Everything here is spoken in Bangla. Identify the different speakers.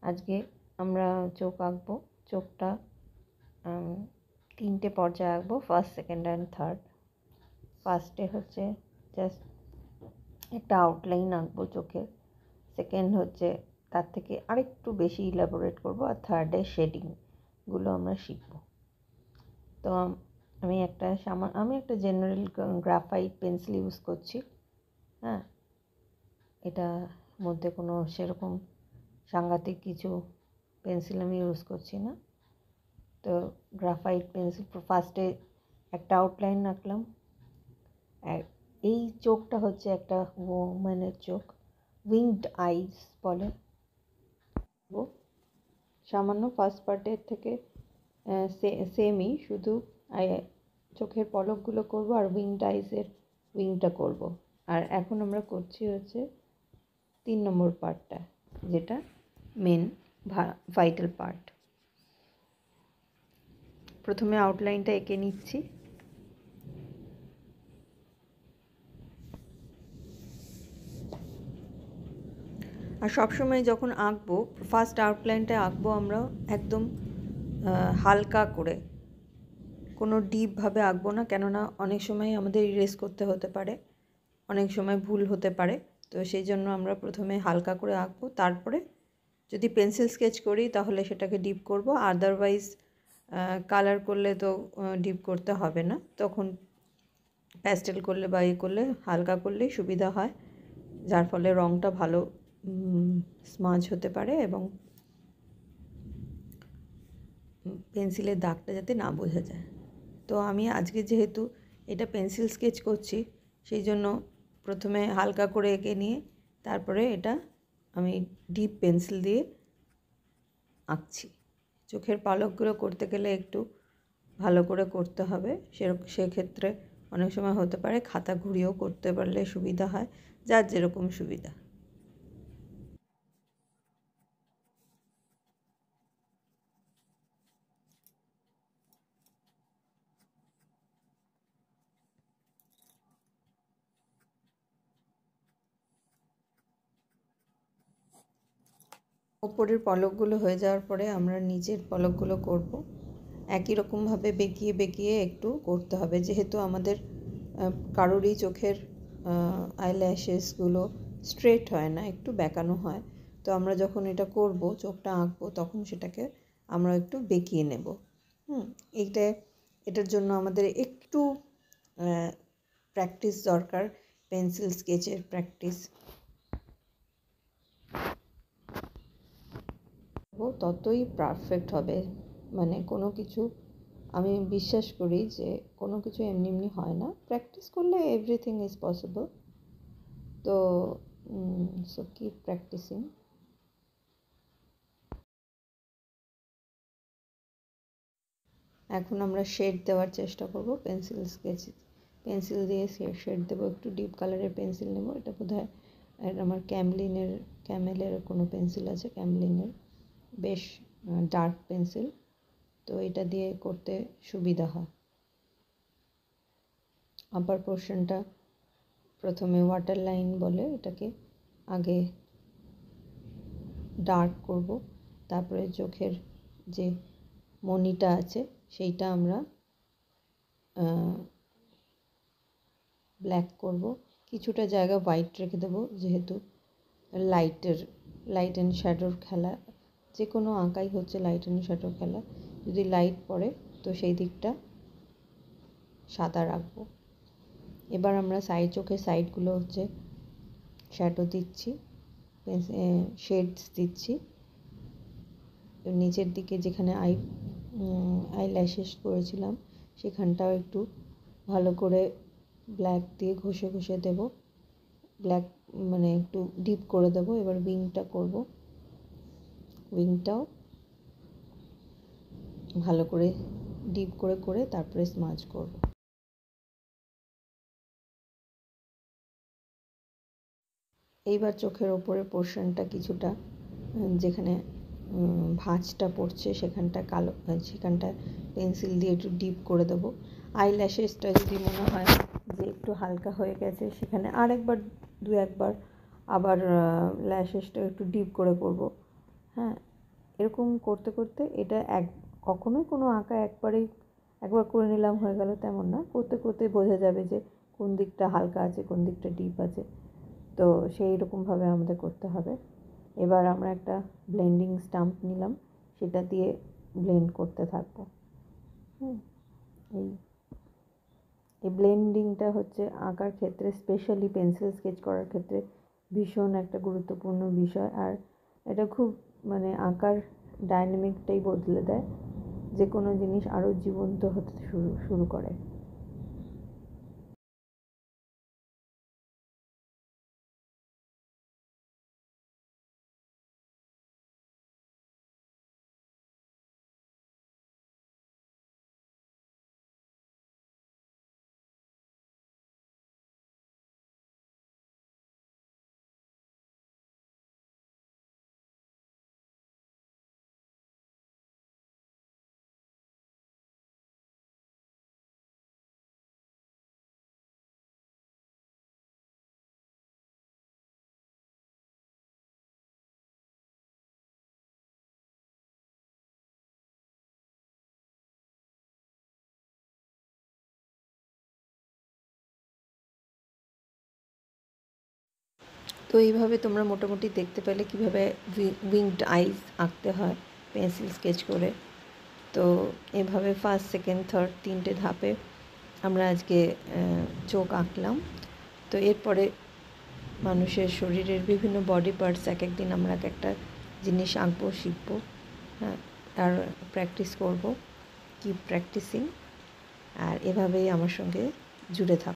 Speaker 1: আজকে আমরা চোখ আঁকবো। চোখটা তিনটে পর্যায়ে আঁকবো, ফার্স্ট, সেকেন্ড অ্যান্ড থার্ড। ফার্স্টে হচ্ছে জাস্ট একটা আউটলাইন আঁকবো চোখের, সেকেন্ড হচ্ছে তার থেকে আরেকটু বেশি ইলাবোরেট করবো, আর থার্ডে শেডিংগুলো আমরা শিখবো। তো আমি একটা জেনারেল গ্রাফাইট পেন্সিল ইউজ করছি। হ্যাঁ, এটার মধ্যে কোনো সেরকম সাংঘাতিক কিছু পেন্সিল আমি ইউজ করছি না। তো গ্রাফাইট পেন্সিল ফার্স্টে একটা আউটলাইন আঁকলাম। এই চোখটা হচ্ছে একটা ওম্যানের চোখ, উইংড আইস বলে। সামান্য ফার্স্ট পার্টের থেকে সেমই, শুধু চোখের পলকগুলো করব আর উইংড আইসের উইংটা করব। আর এখন আমরা করছি হচ্ছে 3 নম্বর পার্টটা, যেটা মেন ভাইটাল পার্ট। প্রথমে আউটলাইনটা এঁকে নিচ্ছি। আর সবসময় যখন আঁকবো, ফার্স্ট আউটলাইনটা আঁকবো আমরা একদম হালকা করে, কোনো ডিপভাবে আঁকবো না, কেননা অনেক সময় আমাদের ইরেজ করতে হতে পারে, অনেক সময় ভুল হতে পারে। তো সেই জন্য আমরা প্রথমে হালকা করে আঁকবো, তারপরে যদি পেন্সিল স্কেচ করি তাহলে সেটাকে ডিপ করব। আদারওয়াইজ কালার করলে তো ডিপ করতে হবে না, তখন প্যাস্টেল করলে বা করলে হালকা করলেই সুবিধা হয়, যার ফলে রঙটা ভালো স্মাজ হতে পারে এবং পেন্সিলের দাগটা যাতে না বোঝা যায়। তো আমি আজকে যেহেতু এটা পেন্সিল স্কেচ করছি, সেই জন্য প্রথমে হালকা করে এঁকে নিয়ে তারপরে এটা আমি ডিপ পেন্সিল দিয়ে আঁকছি। চোখের পালকগুলো করতে গেলে একটু ভালো করে করতে হবে, সেক্ষেত্রে অনেক সময় হতে পারে খাতা ঘুরিয়েও করতে পারলে সুবিধা হয়, যার যেরকম সুবিধা। ওপরের পলকগুলো হয়ে যাওয়ার পরে আমরা নিচের পলকগুলো করব। একই রকমভাবে বেঁকিয়ে বেঁকিয়ে একটু করতে হবে, যেহেতু আমাদের কারোরই চোখের আইল্যাশেসগুলো স্ট্রেট হয় না, একটু বেঁকানো হয়। তো আমরা যখন এটা করব, চোখটা আঁকবো, তখন সেটাকে আমরা একটু বেঁকিয়ে নেব। এটার জন্য আমাদের একটু প্র্যাকটিস দরকার, পেন্সিল স্কেচের প্র্যাকটিস। ততই পারফেক্ট হবে। মানে কোনো কিছু, আমি বিশ্বাস করি যে কোনো কিছু এমনি এমনি হয় না, প্র্যাকটিস করলে এভরিথিং ইজ পসিবল। তো সো কিপ প্র্যাকটিসিং। এখন আমরা শেড দেওয়ার চেষ্টা করব পেন্সিল দিয়ে শেড দেবো। একটু ডিপ কালারের পেন্সিল নেব। এটা বোধহয় আমার ক্যামেলের কোনো পেন্সিল আছে, ক্যামলিনের বেশ ডার্ক পেন্সিল, তো এটা দিয়ে করতে সুবিধা হয়। আপার পোর্শনটা প্রথমে ওয়াটার লাইন বলে, এটাকে আগে ডার্ক করব, তারপরে চোখের যে মণিটা আছে সেইটা আমরা ব্ল্যাক করব। কিছুটা জায়গা হোয়াইট রেখে দেবো, যেহেতু লাইট অ্যান্ড শ্যাডোর খেলা, যে কোনো আঁকাই হচ্ছে লাইট অ্যান্ড শ্যাডোর খেলা। যদি লাইট পড়ে তো সেই দিকটা সাদা রাখবো। এবার আমরা চোখের সাইডগুলো হচ্ছে শ্যাডো দিচ্ছি, শেডস দিচ্ছি। নিচের দিকে যেখানে আইল্যাশেস করেছিলাম সেখানটাও একটু ভালো করে ব্ল্যাক দিয়ে ঘষে ঘষে দেব, ব্ল্যাক মানে একটু ডিপ করে দেব। এবার উইংটা করব, উইংটাও ভালো করে ডিপ করে করে তারপরে স্মাজ করব। এইবার চোখের ওপরের পোর্শনটা কিছুটা, যেখানে ভাঁজটা পড়ছে সেখানটা কালো, সেখানটা পেন্সিল দিয়ে একটু ডিপ করে দেবো। আইল্যাশেসটা যদি মনে হয় যে একটু হালকা হয়ে গেছে, সেখানে দু একবার আবার ল্যাশেসটা একটু ডিপ করে করব। হ্যাঁ, এরকম করতে করতে এটা কখনোই কোনো আঁকা একবার করে নিলাম হয়ে গেল তেমন না, করতে করতে বোঝা যাবে যে কোন দিকটা হালকা আছে, কোন দিকটা ডিপ আছে। তো সেই রকমভাবে আমাদের করতে হবে। এবার আমরা একটা ব্লেন্ডিং স্টাম্প নিলাম, সেটা দিয়ে ব্লেন্ড করতে থাকবো। এই এই ব্লেন্ডিংটা হচ্ছে আঁকার ক্ষেত্রে, স্পেশালি পেন্সিল স্কেচ করার ক্ষেত্রে ভীষণ একটা গুরুত্বপূর্ণ বিষয়। আর এটা খুব মানে আঁকার ডাইনামিকটাই বদলে দেয়, যে কোনো জিনিস আরও জীবন্ত হতে শুরু করে। তো এইভাবে তোমরা মোটামুটি দেখতে পেলে কীভাবে উইংড আইজ আঁকতে হয় পেন্সিল স্কেচ করে। তো এভাবে ফার্স্ট, সেকেন্ড, থার্ড 3টে ধাপে আমরা আজকে চোখ আঁকলাম। তো এরপরে মানুষের শরীরের বিভিন্ন বডি পার্টস এক একদিন আমরা এক একটা জিনিস আঁকবো, শিখবো। হ্যাঁ, আর প্র্যাকটিস করব, কিপ প্র্যাকটিসিং। আর এভাবেই আমার সঙ্গে জুড়ে থাকো।